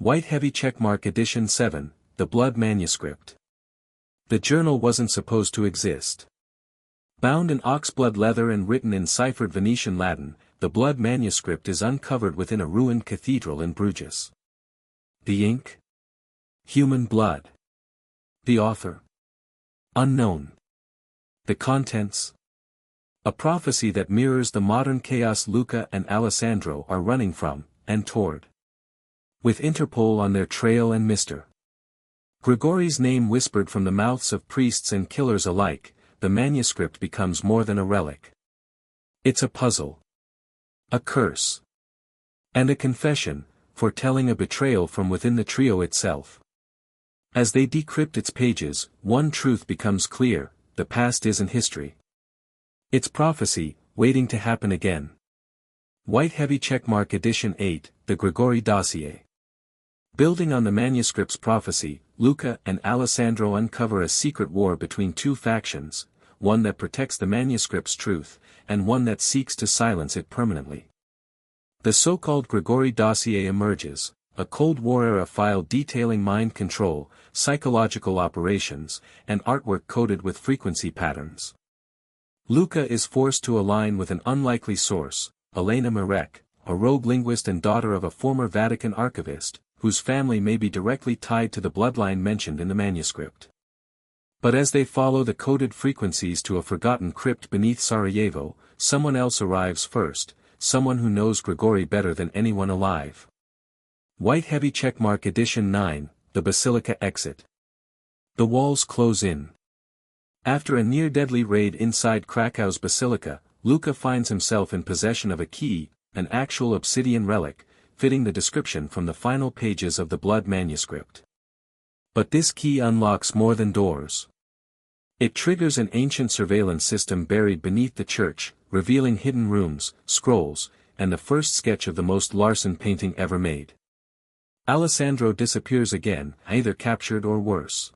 White heavy checkmark edition 7, the Blood Manuscript. The journal wasn't supposed to exist. Bound in oxblood leather and written in ciphered Venetian Latin, the Blood Manuscript is uncovered within a ruined cathedral in Bruges. The ink? Human blood. The author? Unknown. The contents? A prophecy that mirrors the modern chaos Luca and Alessandro are running from, and toward. With Interpol on their trail and Mr. Grigori's name whispered from the mouths of priests and killers alike, the manuscript becomes more than a relic. It's a puzzle. A curse. And a confession, foretelling a betrayal from within the trio itself. As they decrypt its pages, one truth becomes clear: the past isn't history. It's prophecy, waiting to happen again. White heavy checkmark edition 8, the Grigori dossier. Building on the manuscript's prophecy, Luca and Alessandro uncover a secret war between two factions, one that protects the manuscript's truth, and one that seeks to silence it permanently. The so-called Grigori dossier emerges, a Cold War-era file detailing mind control, psychological operations, and artwork coded with frequency patterns. Luca is forced to align with an unlikely source, Elena, a rogue linguist and daughter of a former Vatican archivist, whose family may be directly tied to the bloodline mentioned in the manuscript. But as they follow the coded frequencies to a forgotten crypt beneath Sarajevo, someone else arrives first, someone who knows Grigori better than anyone alive. White heavy checkmark edition 9, the Basilica exit. The walls close in. After a near-deadly raid inside Krakow's basilica, Luca finds himself in possession of a key, an actual obsidian relic, fitting the description from the final pages of the Blood Manuscript. But this key unlocks more than doors. It triggers an ancient surveillance system buried beneath the church, revealing hidden rooms, scrolls, and the first sketch of the most Larsen painting ever made. Alessandro disappears again, either captured or worse.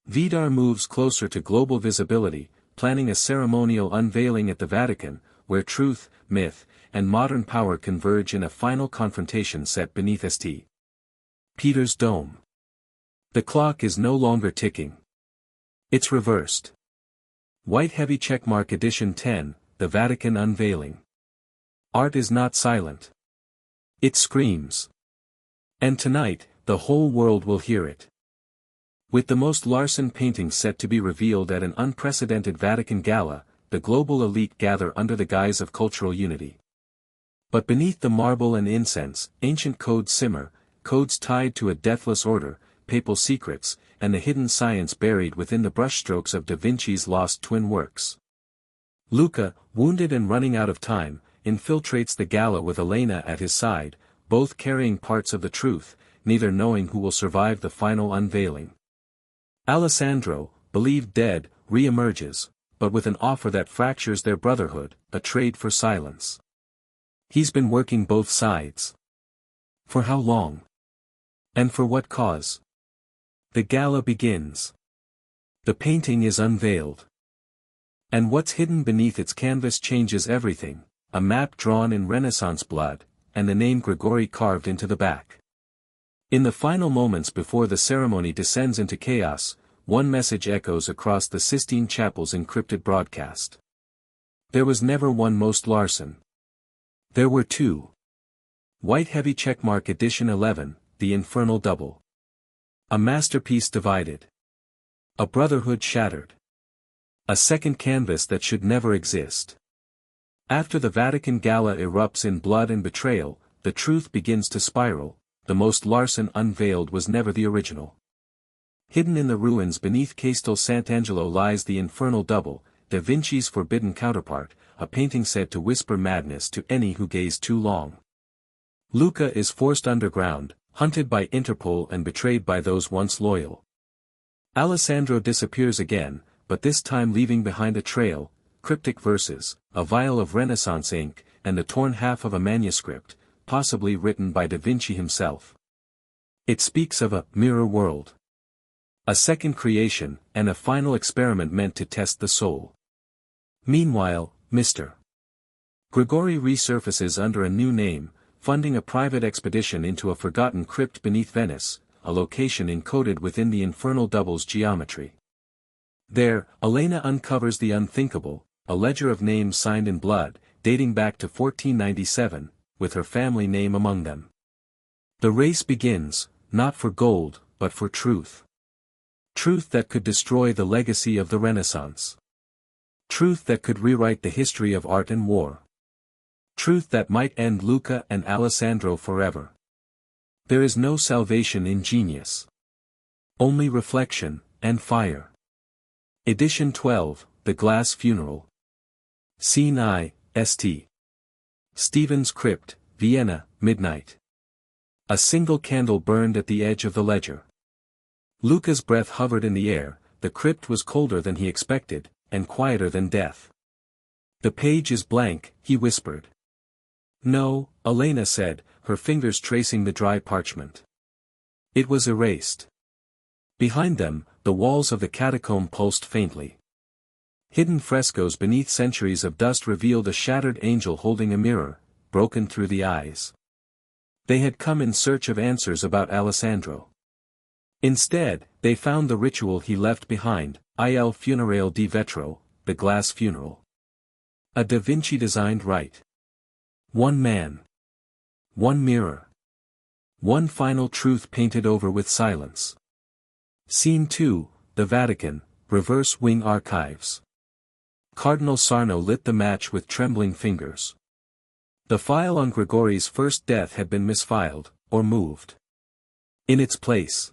Vidar moves closer to global visibility, planning a ceremonial unveiling at the Vatican, where truth, myth, and modern power converge in a final confrontation set beneath St. Peter's dome. The clock is no longer ticking. It's reversed. White heavy checkmark edition 10, the Vatican unveiling. Art is not silent. It screams. And tonight, the whole world will hear it. With the most Larsen paintings set to be revealed at an unprecedented Vatican gala, the global elite gather under the guise of cultural unity. But beneath the marble and incense, ancient codes simmer, codes tied to a deathless order, papal secrets, and the hidden science buried within the brushstrokes of Da Vinci's lost twin works. Luca, wounded and running out of time, infiltrates the gala with Elena at his side, both carrying parts of the truth, neither knowing who will survive the final unveiling. Alessandro, believed dead, re-emerges, but with an offer that fractures their brotherhood, a trade for silence. He's been working both sides. For how long? And for what cause? The gala begins. The painting is unveiled. And what's hidden beneath its canvas changes everything, a map drawn in Renaissance blood, and the name Grigori carved into the back. In the final moments before the ceremony descends into chaos, one message echoes across the Sistine Chapel's encrypted broadcast. There was never one Most Larsen. There were two. White heavy checkmark edition 11, the Infernal Double. A masterpiece divided. A brotherhood shattered. A second canvas that should never exist. After the Vatican gala erupts in blood and betrayal, the truth begins to spiral. The Most Larsen unveiled was never the original. Hidden in the ruins beneath Castel Sant'Angelo lies the Infernal Double, Da Vinci's forbidden counterpart, a painting said to whisper madness to any who gaze too long. Luca is forced underground, hunted by Interpol and betrayed by those once loyal. Alessandro disappears again, but this time leaving behind a trail, cryptic verses, a vial of Renaissance ink, and the torn half of a manuscript, possibly written by Da Vinci himself. It speaks of a mirror world. A second creation, and a final experiment meant to test the soul. Meanwhile, Mr. Grigori resurfaces under a new name, funding a private expedition into a forgotten crypt beneath Venice, a location encoded within the infernal double's geometry. There, Elena uncovers the unthinkable, a ledger of names signed in blood, dating back to 1497, with her family name among them. The race begins, not for gold, but for truth. Truth that could destroy the legacy of the Renaissance. Truth that could rewrite the history of art and war. Truth that might end Luca and Alessandro forever. There is no salvation in genius. Only reflection, and fire. Edition 12, The Glass Funeral. Scene I, St. Stephen's Crypt, Vienna, midnight. A single candle burned at the edge of the ledger. Luca's breath hovered in the air, the crypt was colder than he expected, and quieter than death. The page is blank, he whispered. No, Elena said, her fingers tracing the dry parchment. It was erased. Behind them, the walls of the catacomb pulsed faintly. Hidden frescoes beneath centuries of dust revealed a shattered angel holding a mirror, broken through the eyes. They had come in search of answers about Alessandro. Instead, they found the ritual he left behind, Il funerale di vetro, the glass funeral. A Da Vinci-designed rite. One man. One mirror. One final truth painted over with silence. Scene 2, the Vatican, Reverse Wing Archives. Cardinal Sarno lit the match with trembling fingers. The file on Grigori's first death had been misfiled, or moved. In its place,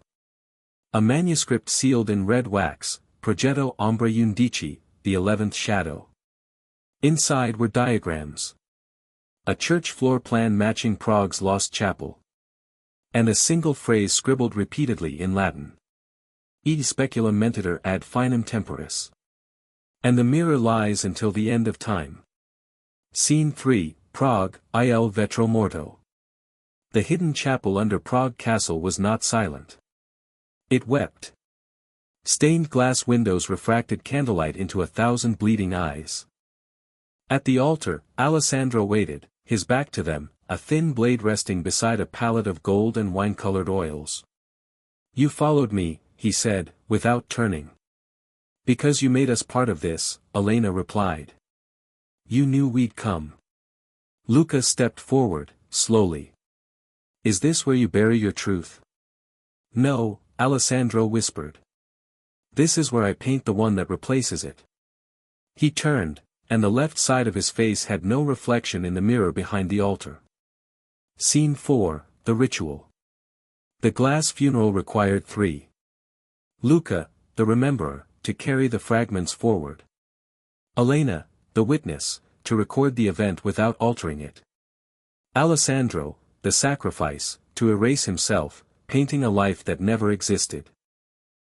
a manuscript sealed in red wax, Progetto Ombra Undici, the 11th shadow. Inside were diagrams. A church floor plan matching Prague's lost chapel. And a single phrase scribbled repeatedly in Latin. E speculum mentiter ad finem temporis. And the mirror lies until the end of time. Scene 3, Prague, Il Vetro Morto. The hidden chapel under Prague Castle was not silent. It wept. Stained glass windows refracted candlelight into 1,000 bleeding eyes. At the altar, Alessandro waited, his back to them, a thin blade resting beside a palette of gold and wine-colored oils. You followed me, he said, without turning. Because you made us part of this, Elena replied. You knew we'd come. Luca stepped forward, slowly. Is this where you bury your truth? No, Alessandro whispered. This is where I paint the one that replaces it. He turned, and the left side of his face had no reflection in the mirror behind the altar. Scene 4, the ritual. The glass funeral required 3. Luca, the rememberer, to carry the fragments forward. Elena, the witness, to record the event without altering it. Alessandro, the sacrifice, to erase himself, painting a life that never existed.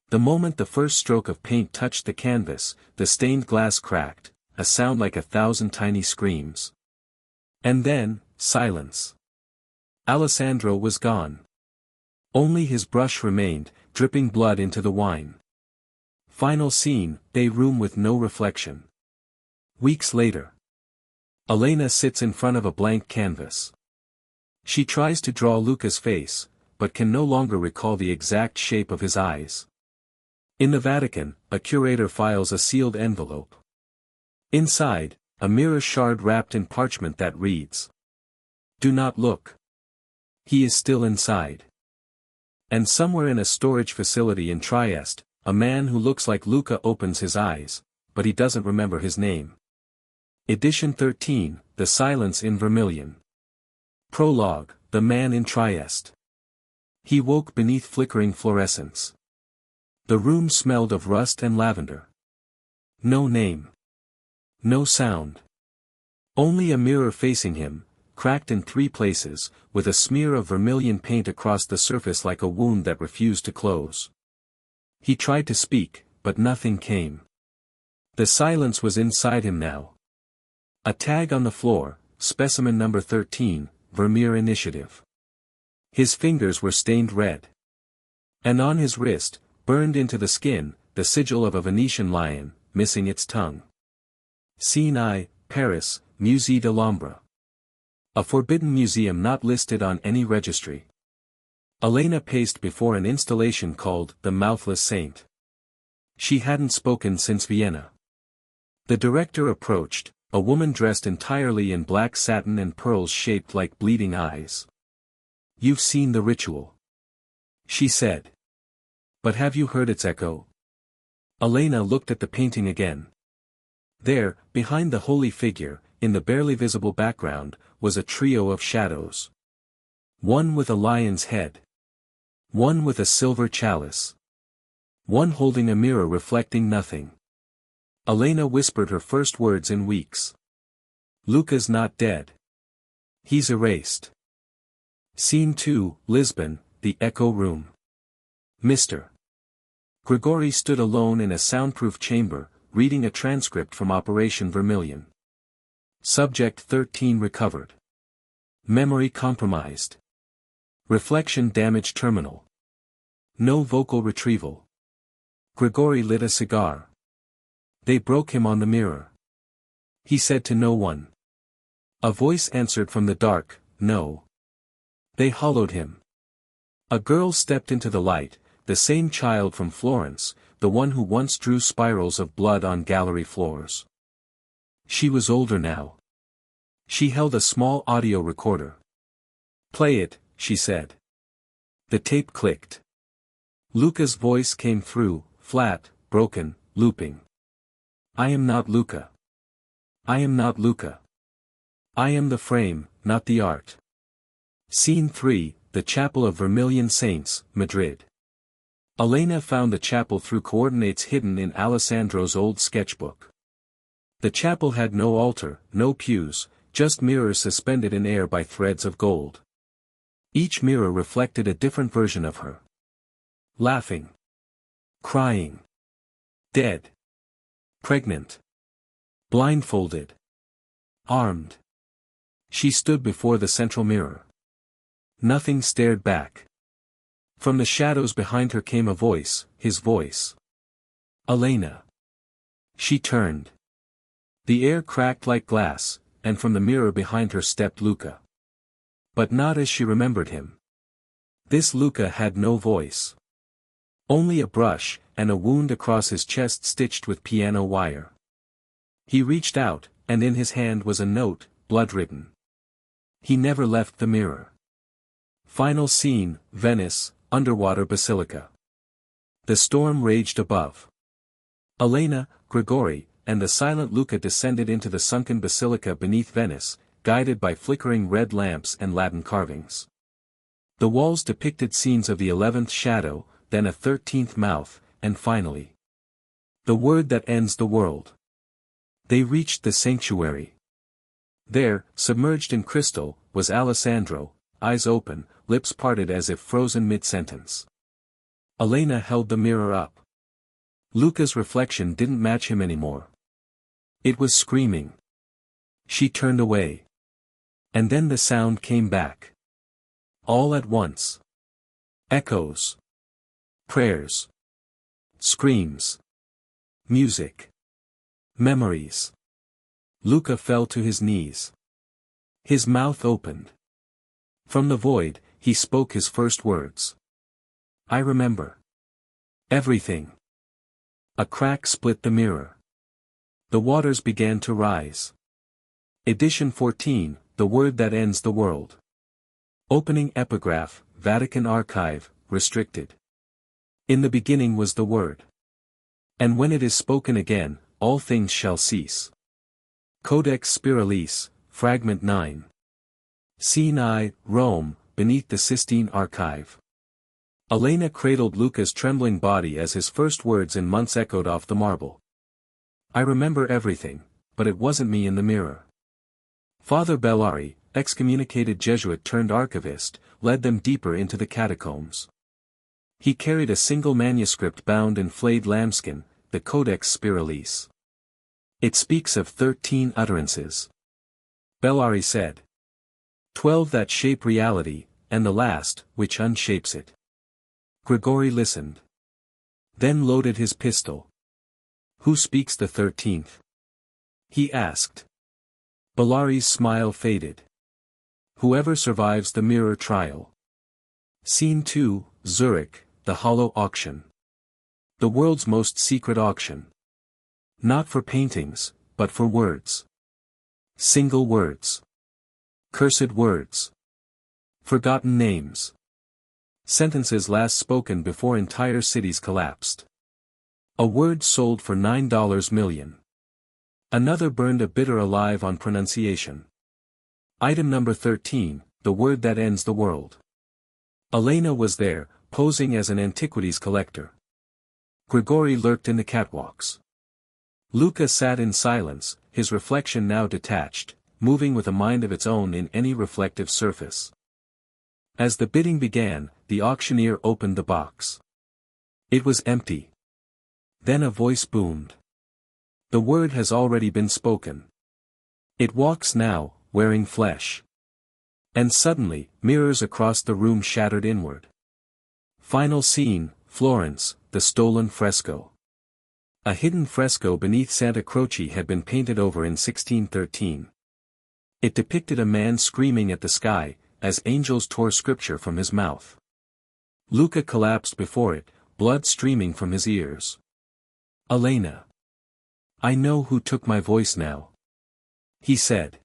The moment the first stroke of paint touched the canvas, the stained glass cracked, a sound like 1,000 tiny screams. And then, silence. Alessandro was gone. Only his brush remained, dripping blood into the wine. Final scene, a room with no reflection. Weeks later. Elena sits in front of a blank canvas. She tries to draw Luca's face, but can no longer recall the exact shape of his eyes. In the Vatican, a curator files a sealed envelope. Inside, a mirror shard wrapped in parchment that reads. Do not look. He is still inside. And somewhere in a storage facility in Trieste, a man who looks like Luca opens his eyes, but he doesn't remember his name. Edition 13, The Silence in Vermilion. Prologue, The Man in Trieste. He woke beneath flickering fluorescence. The room smelled of rust and lavender. No name. No sound. Only a mirror facing him, cracked in 3 places, with a smear of vermilion paint across the surface like a wound that refused to close. He tried to speak, but nothing came. The silence was inside him now. A tag on the floor, specimen number 13, Vermeer Initiative. His fingers were stained red. And on his wrist, burned into the skin, the sigil of a Venetian lion, missing its tongue. Scene I, Paris, Musée de l'Ombre. A forbidden museum not listed on any registry. Elena paced before an installation called The Mouthless Saint. She hadn't spoken since Vienna. The director approached, a woman dressed entirely in black satin and pearls shaped like bleeding eyes. "You've seen the ritual," she said. "But have you heard its echo?" Elena looked at the painting again. There, behind the holy figure, in the barely visible background, was a trio of shadows. One with a lion's head. One with a silver chalice. One holding a mirror reflecting nothing. Elena whispered her first words in weeks. "Luca's not dead. He's erased." Scene 2, Lisbon, the Echo Room. Mr. Grigori stood alone in a soundproof chamber, reading a transcript from Operation Vermilion. Subject 13 recovered. Memory compromised. Reflection damaged terminal. No vocal retrieval. Grigori lit a cigar. They broke him on the mirror. He said to no one. A voice answered from the dark, "No." They hollowed him. A girl stepped into the light, the same child from Florence, the one who once drew spirals of blood on gallery floors. She was older now. She held a small audio recorder. "Play it," she said. The tape clicked. Luca's voice came through, flat, broken, looping. "I am not Luca. I am not Luca. I am the frame, not the art." Scene 3, the Chapel of Vermilion Saints, Madrid. Elena found the chapel through coordinates hidden in Alessandro's old sketchbook. The chapel had no altar, no pews, just mirrors suspended in air by threads of gold. Each mirror reflected a different version of her. Laughing. Crying. Dead. Pregnant. Blindfolded. Armed. She stood before the central mirror. Nothing stared back. From the shadows behind her came a voice, his voice. "Elena." She turned. The air cracked like glass, and from the mirror behind her stepped Luca. But not as she remembered him. This Luca had no voice. Only a brush, and a wound across his chest stitched with piano wire. He reached out, and in his hand was a note, blood-written. He never left the mirror. Final scene, Venice, underwater basilica. The storm raged above. Elena, Grigori, and the silent Luca descended into the sunken basilica beneath Venice, guided by flickering red lamps and Latin carvings. The walls depicted scenes of the 11th shadow, then a 13th mouth, and finally, the word that ends the world. They reached the sanctuary. There, submerged in crystal, was Alessandro, eyes open, lips parted as if frozen mid-sentence. Elena held the mirror up. Luca's reflection didn't match him anymore. It was screaming. She turned away. And then the sound came back. All at once. Echoes. Prayers. Screams. Music. Memories. Luca fell to his knees. His mouth opened. From the void, he spoke his first words. "I remember. Everything." A crack split the mirror. The waters began to rise. Edition 14, The Word That Ends the World. Opening epigraph, Vatican Archive, restricted. In the beginning was the Word. And when it is spoken again, all things shall cease. Codex Spiralis, Fragment 9. Scene I, Rome, beneath the Sistine Archive. Elena cradled Luca's trembling body as his first words in months echoed off the marble. "I remember everything, but it wasn't me in the mirror." Father Bellari, excommunicated Jesuit turned archivist, led them deeper into the catacombs. He carried a single manuscript bound in flayed lambskin, the Codex Spiralis. It speaks of 13 utterances. Bellari said. 12 that shape reality, and the last, which unshapes it. Grigori listened. Then loaded his pistol. "Who speaks the 13th? He asked. Bellari's smile faded. Whoever survives the mirror trial. Scene 2, Zurich, the hollow auction. The world's most secret auction. Not for paintings, but for words. Single words. Cursed words. Forgotten names. Sentences last spoken before entire cities collapsed. A word sold for $9 million. Another burned a bidder alive on pronunciation. Item number 13, the word that ends the world. Elena was there, posing as an antiquities collector. Grigori lurked in the catwalks. Luca sat in silence, his reflection now detached, moving with a mind of its own in any reflective surface. As the bidding began, the auctioneer opened the box. It was empty. Then a voice boomed. The word has already been spoken. It walks now, wearing flesh. And suddenly, mirrors across the room shattered inward. Final scene, Florence, the stolen fresco. A hidden fresco beneath Santa Croce had been painted over in 1613. It depicted a man screaming at the sky, as angels tore scripture from his mouth. Luca collapsed before it, blood streaming from his ears. Elena. I know who took my voice now. He said.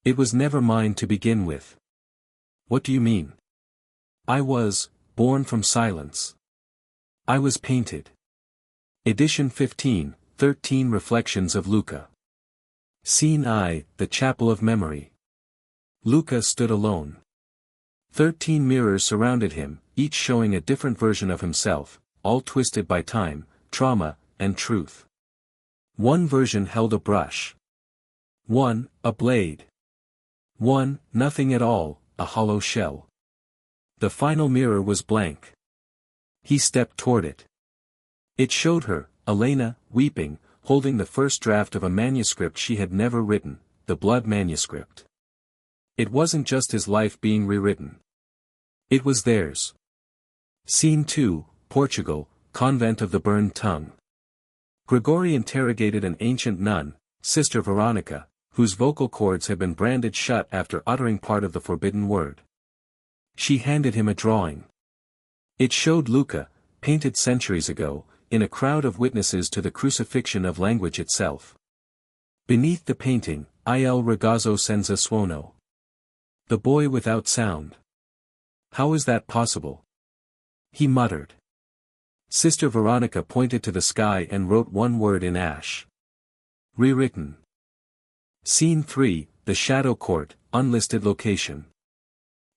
It was never mine to begin with. What do you mean? I was, born from silence. I was painted. Edition 15, 13 Reflections of Luca. Scene I, the Chapel of Memory. Luca stood alone. 13 mirrors surrounded him, each showing a different version of himself, all twisted by time, trauma, and truth. One version held a brush. One, a blade. One, nothing at all, a hollow shell. The final mirror was blank. He stepped toward it. It showed her, Elena, weeping, holding the first draft of a manuscript she had never written, the Blood Manuscript. It wasn't just his life being rewritten. It was theirs. Scene 2, Portugal, Convent of the Burned Tongue. Grigori interrogated an ancient nun, Sister Veronica, whose vocal cords had been branded shut after uttering part of the forbidden word. She handed him a drawing. It showed Luca, painted centuries ago, in a crowd of witnesses to the crucifixion of language itself. Beneath the painting, Il ragazzo senza suono. The boy without sound. How is that possible? He muttered. Sister Veronica pointed to the sky and wrote one word in ash. Rewritten. Scene 3, the Shadow Court, unlisted location.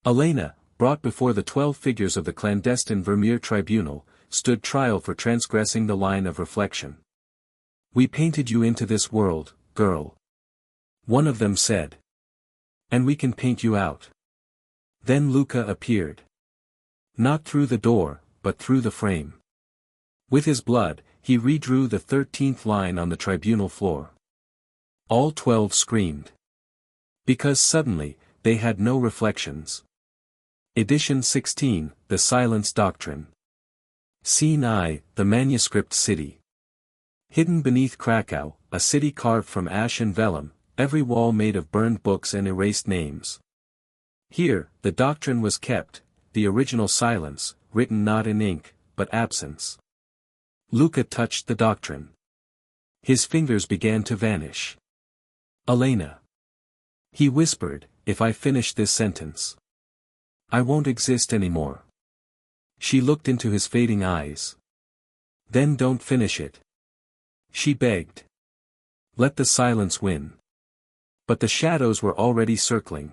Elena, brought before the 12 figures of the clandestine Vermeer tribunal, stood trial for transgressing the line of reflection. We painted you into this world, girl. One of them said. And we can paint you out. Then Luca appeared. Not through the door, but through the frame. With his blood, he redrew the 13th line on the tribunal floor. All 12 screamed. Because suddenly, they had no reflections. Edition 16, the Silence Doctrine. Scene I, the Manuscript City. Hidden beneath Krakow, a city carved from ash and vellum, every wall made of burned books and erased names. Here, the doctrine was kept, the original silence, written not in ink, but absence. Luca touched the doctrine. His fingers began to vanish. Elena. He whispered, if I finish this sentence, I won't exist anymore. She looked into his fading eyes. Then don't finish it. She begged. Let the silence win. But the shadows were already circling.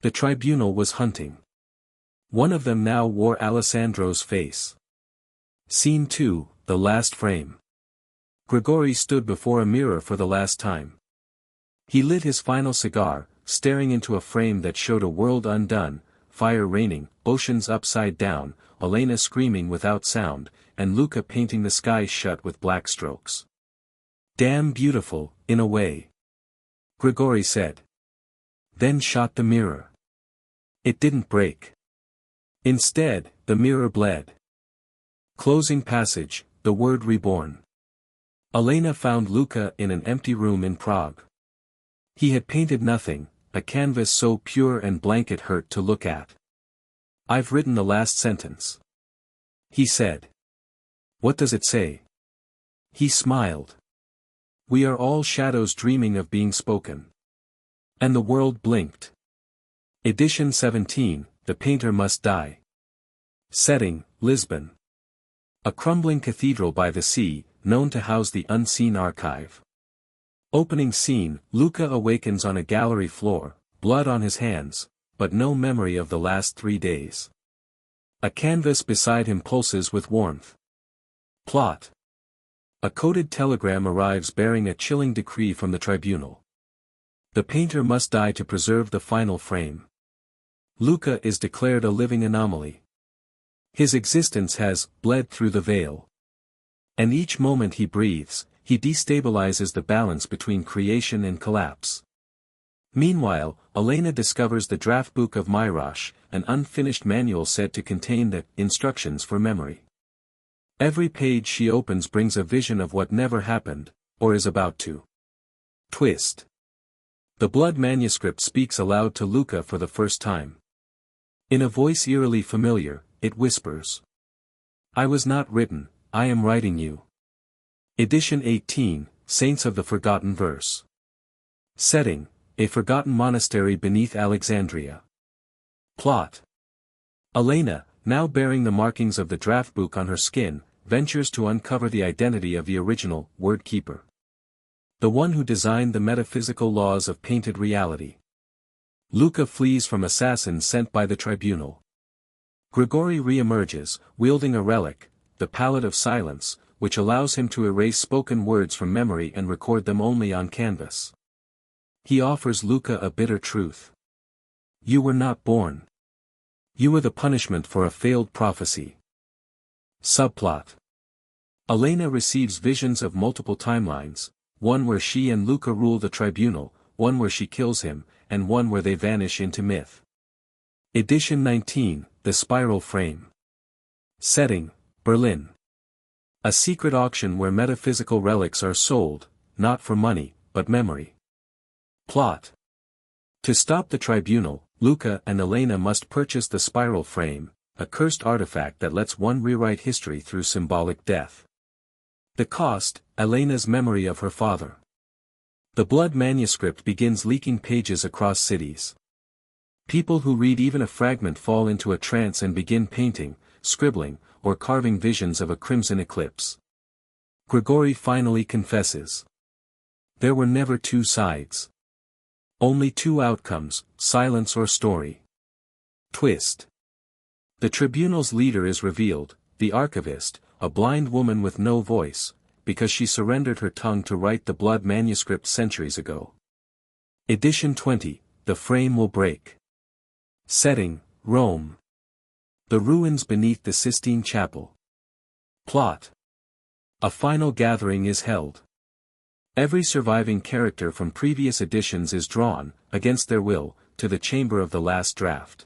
The tribunal was hunting. One of them now wore Alessandro's face. Scene 2, the last frame. Grigori stood before a mirror for the last time. He lit his final cigar, staring into a frame that showed a world undone, fire raining, oceans upside down, Elena screaming without sound, and Luca painting the sky shut with black strokes. Damn beautiful, in a way. Grigori said. Then shot the mirror. It didn't break. Instead, the mirror bled. Closing passage, the word reborn. Elena found Luca in an empty room in Prague. He had painted nothing, a canvas so pure and blank it hurt to look at. "I've written the last sentence," he said. "What does it say?" He smiled. "We are all shadows dreaming of being spoken." And the world blinked. Edition 17, The Painter Must Die. Setting, Lisbon. A crumbling cathedral by the sea, known to house the unseen archive. Opening scene, Luca awakens on a gallery floor, blood on his hands, but no memory of the last 3 days. A canvas beside him pulses with warmth. Plot. A coded telegram arrives bearing a chilling decree from the tribunal. The painter must die to preserve the final frame. Luca is declared a living anomaly. His existence has bled through the veil. And each moment he breathes, he destabilizes the balance between creation and collapse. Meanwhile, Elena discovers the draft book of Mirosh, an unfinished manual said to contain the instructions for memory. Every page she opens brings a vision of what never happened, or is about to. Twist. The Blood Manuscript speaks aloud to Luca for the first time. In a voice eerily familiar, it whispers. "I was not written, I am writing you." Edition 18, Saints of the Forgotten Verse. Setting, a forgotten monastery beneath Alexandria. Plot. Elena, now bearing the markings of the draft book on her skin, ventures to uncover the identity of the original word keeper. The one who designed the metaphysical laws of painted reality. Luca flees from assassins sent by the tribunal. Grigori re-emerges, wielding a relic, the palette of silence, which allows him to erase spoken words from memory and record them only on canvas. He offers Luca a bitter truth. "You were not born. You were the punishment for a failed prophecy." Subplot. Elena receives visions of multiple timelines, one where she and Luca rule the tribunal, one where she kills him, and one where they vanish into myth. Edition 19, The Spiral Frame. Setting, Berlin. A secret auction where metaphysical relics are sold, not for money, but memory. Plot. To stop the tribunal, Luca and Elena must purchase the spiral frame, a cursed artifact that lets one rewrite history through symbolic death. The cost, Elena's memory of her father. The Blood Manuscript begins leaking pages across cities. People who read even a fragment fall into a trance and begin painting, scribbling, or carving visions of a crimson eclipse. Grigori finally confesses. There were never two sides. Only two outcomes, silence or story. Twist. The tribunal's leader is revealed, the archivist, a blind woman with no voice, because she surrendered her tongue to write the Blood Manuscript centuries ago. Edition 20, The Frame Will Break. Setting, Rome. The ruins beneath the Sistine Chapel. Plot. A final gathering is held. Every surviving character from previous editions is drawn, against their will, to the chamber of the last draft.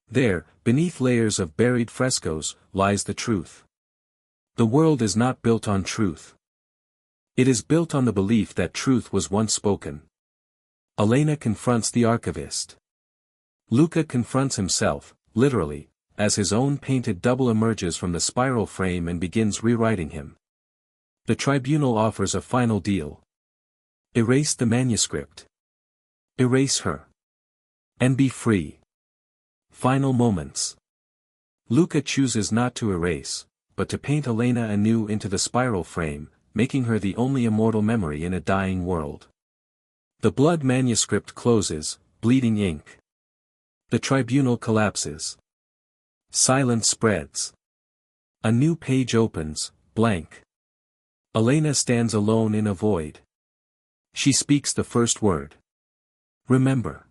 There, beneath layers of buried frescoes, lies the truth. The world is not built on truth. It is built on the belief that truth was once spoken. Elena confronts the archivist. Luca confronts himself, literally, as his own painted double emerges from the spiral frame and begins rewriting him. The tribunal offers a final deal. Erase the manuscript. Erase her. And be free. Final moments. Luca chooses not to erase, but to paint Elena anew into the spiral frame, making her the only immortal memory in a dying world. The Blood Manuscript closes, bleeding ink. The tribunal collapses. Silence spreads. A new page opens, blank. Elena stands alone in a void. She speaks the first word. Remember.